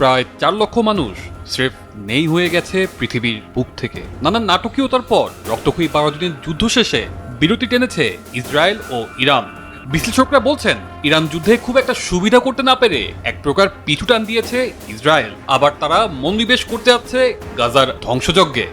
প্রায় 4 লক্ষ মানুষ স্রেফ নেই হয়ে গেছে পৃথিবীর বুক থেকে। নানান নাটকীয়তার পর রক্তক্ষয়ী 12 দিনের যুদ্ধ শেষে বিরতি টেনেছে ইসরায়েল ও ইরান। বিশ্লেষকরা বলছেন ইরান যুদ্ধে খুব একটা সুবিধা করতে না পেরে এক প্রকার পিছু টান দিয়েছে ইসরায়েল, আবার তারা মনোনিবেশ করতে যাচ্ছে গাজার ধ্বংসযজ্ঞে।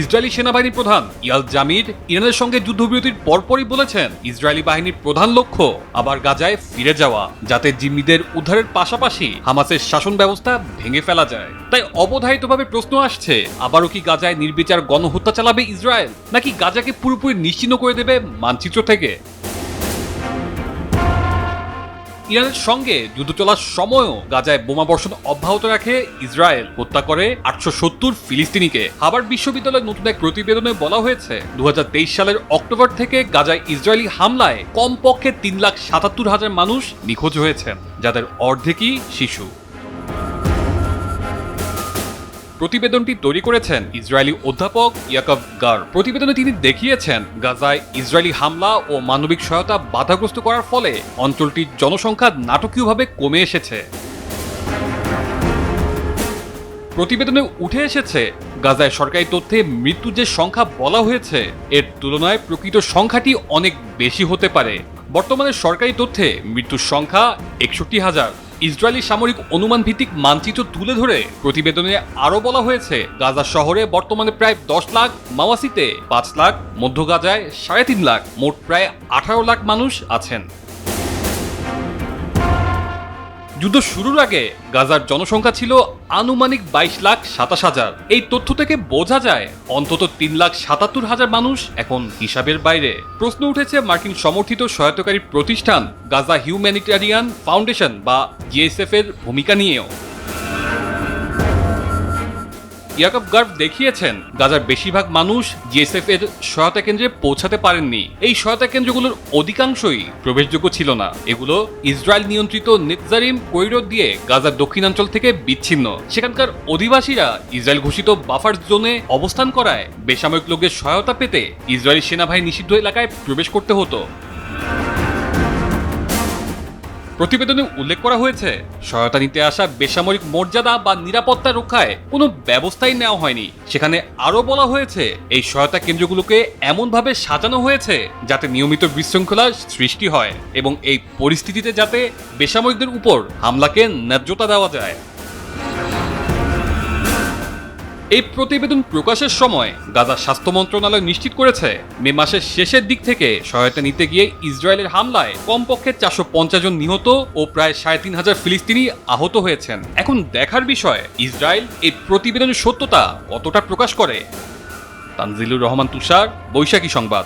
ইসরায়েলি সেনাবাহিনী প্রধান ইয়াল জামির ইরানের সঙ্গে যুদ্ধবিরতির পরপরই বলেছেন ইসরায়েলি বাহিনীর প্রধান লক্ষ্য আবার গাজায় ফিরে যাওয়া, যাতে জিম্মিদের উদ্ধারের পাশাপাশি হামাসের শাসন ব্যবস্থা ভেঙে ফেলা যায়। তাই অবধারিতভাবে প্রশ্ন আসছে, আবারও কি গাজায় নির্বিচার গণহত্যা চালাবে ইসরায়েল, নাকি গাজাকে পুরোপুরি নিশ্চিহ্ন করে দেবে মানচিত্র থেকে? ইরানের সঙ্গে যুদ্ধ চলার সময়ও গাজায় বোমাবর্ষণ অব্যাহত রাখে ইসরায়েল, হত্যা করে 870 ফিলিস্তিনিকে। হার্ভার্ড বিশ্ববিদ্যালয়ের নতুন এক প্রতিবেদনে বলা হয়েছে 2023 সালের অক্টোবর থেকে গাজায় ইসরায়েলি হামলায় কমপক্ষে 3,77,000 মানুষ নিখোঁজ হয়েছেন, যাদের অর্ধেকই শিশু। প্রতিবেদনটি তৈরি করেছেন ইসরায়েলি অধ্যাপক ইয়াকভ গার। প্রতিবেদনে তিনি দেখিয়েছেন গাজায় ইসরায়েলি হামলা ও মানবিক সহায়তা বাধাগ্রস্ত করার ফলে অঞ্চলটির জনসংখ্যা নাটকীয়ভাবে কমে এসেছে। প্রতিবেদনে উঠে এসেছে গাজায় সরকারি তথ্যে মৃত্যুর যে সংখ্যা বলা হয়েছে এর তুলনায় প্রকৃত সংখ্যাটি অনেক বেশি হতে পারে। বর্তমানে সরকারি তথ্যে মৃত্যুর সংখ্যা 61,000। ইসরায়েলি সামরিক অনুমান ভিত্তিক মানচিত্র তুলে ধরে প্রতিবেদনে আরও বলা হয়েছে গাজা শহরে বর্তমানে প্রায় 10 লাখ, মাওয়াসিতে 5 লাখ, মধ্য গাজায় 3.5 লাখ, মোট প্রায় 18 লাখ মানুষ আছেন। যুদ্ধ শুরুর আগে গাজার জনসংখ্যা ছিল আনুমানিক 22,27,000। এই তথ্য থেকে বোঝা যায় অন্তত 3,77,000 মানুষ এখন হিসাবের বাইরে। প্রশ্ন উঠেছে মার্কিন সমর্থিত সহায়তাকারী প্রতিষ্ঠান গাজা হিউম্যানিটেরিয়ান ফাউন্ডেশন বা জিএসএফ এর ভূমিকা নিয়েও। ইয়াকভ গার্ভ দেখিয়েছেন গাজার বেশিরভাগ মানুষ জিএসএফ এর সহায়তা কেন্দ্রে পৌঁছাতে পারেননি। এই সহায়তা কেন্দ্রগুলোর অধিকাংশই প্রবেশযোগ্য ছিল না। এগুলো ইসরায়েল নিয়ন্ত্রিত নেতজারিম করিডোর দিয়ে গাজার দক্ষিণাঞ্চল থেকে বিচ্ছিন্ন। সেখানকার অধিবাসীরা ইসরায়েল ঘোষিত বাফার জোনে অবস্থান করায় বেসামরিক লোকদের সহায়তা পেতে ইসরায়েলি সেনাবাহিনী নিষিদ্ধ এলাকায় প্রবেশ করতে হতো। প্রতিবেদনে উল্লেখ করা হয়েছে সহায়তা নিতে আসা বেসামরিক মর্যাদা বা নিরাপত্তা রক্ষায় কোনো ব্যবস্থাই নেওয়া হয়নি। সেখানে আরও বলা হয়েছে এই সহায়তা কেন্দ্রগুলোকে এমনভাবে সাজানো হয়েছে যাতে নিয়মিত বিশৃঙ্খলার সৃষ্টি হয় এবং এই পরিস্থিতিতে যাতে বেসামরিকদের উপর হামলাকে ন্যায্যতা দেওয়া যায়। এই প্রতিবেদন প্রকাশের সময় গাজা স্বাস্থ্য মন্ত্রণালয় নিশ্চিত করেছে মে মাসের শেষের দিক থেকে সহায়তা নিতে গিয়ে ইসরায়েলের হামলায় কমপক্ষে 450 জন নিহত ও প্রায় 3,500 ফিলিস্তিনি আহত হয়েছেন। এখন দেখার বিষয় ইসরায়েল এই প্রতিবেদনের সত্যতা কতটা প্রকাশ করে। তানজিলুর রহমান তুষার, বৈশাখী সংবাদ।